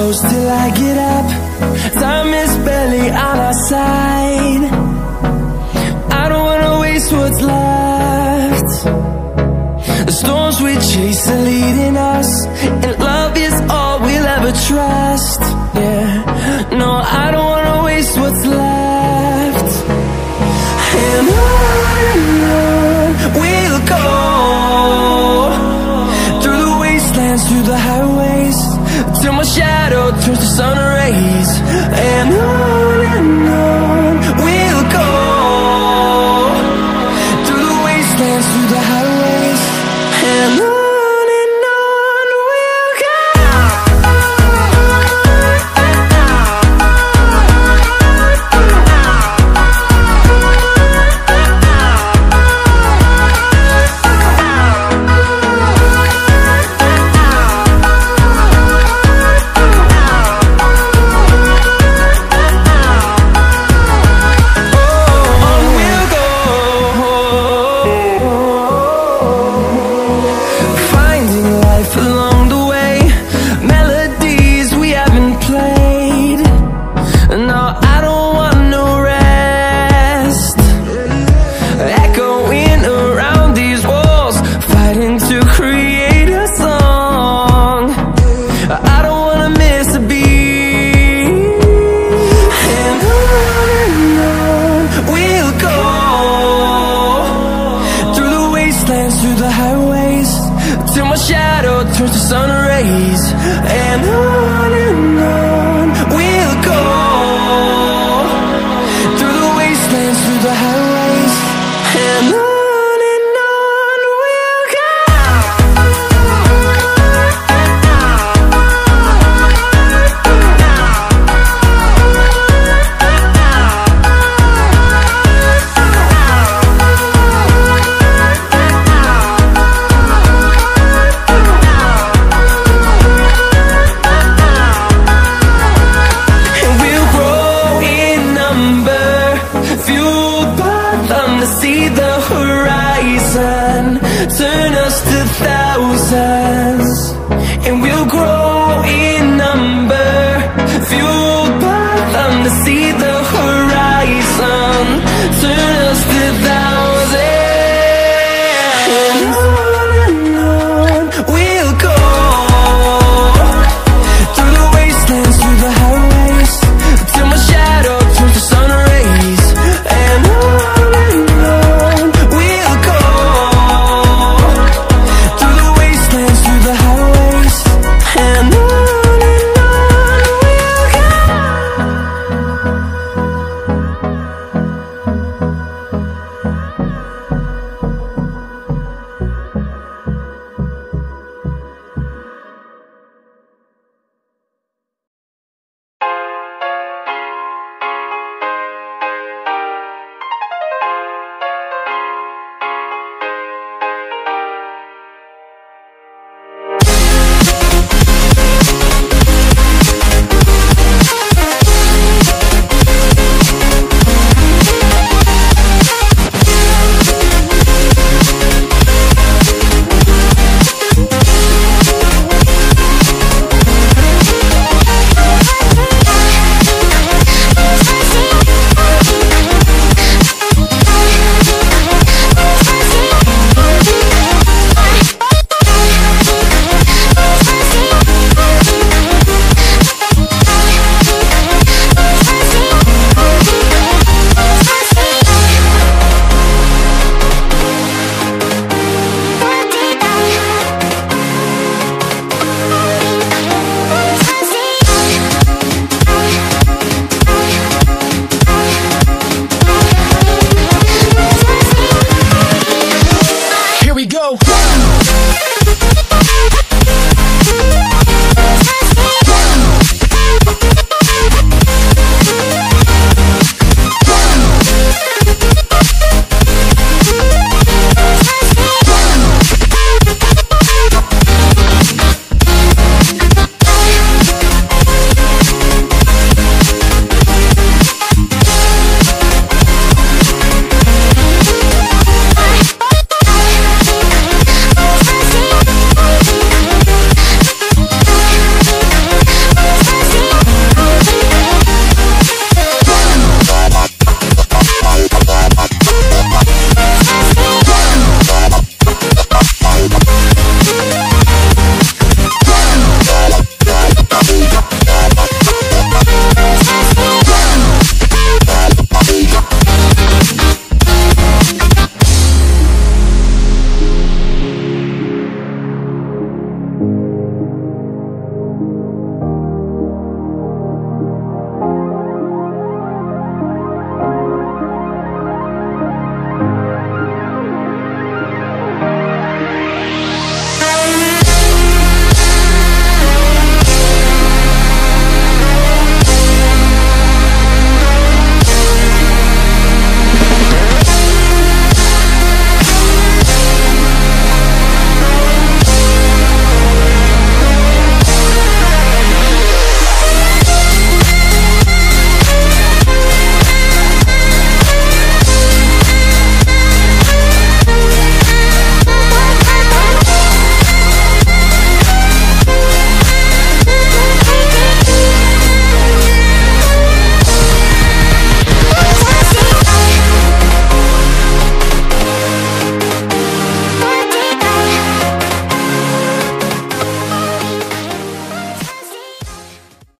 close till I get up. Time is barely on our side. I don't wanna waste what's left. The storms we chase are leading us, and love is all we'll ever trust. Yeah, no, I don't wanna waste what's left. And on we'll go, through the wastelands, through the highways, till my shadow turns to sun rays. And on we'll go, through the wastelands, through the highways, and on we'll go. Through the highways, till my shadow turns to sun rays.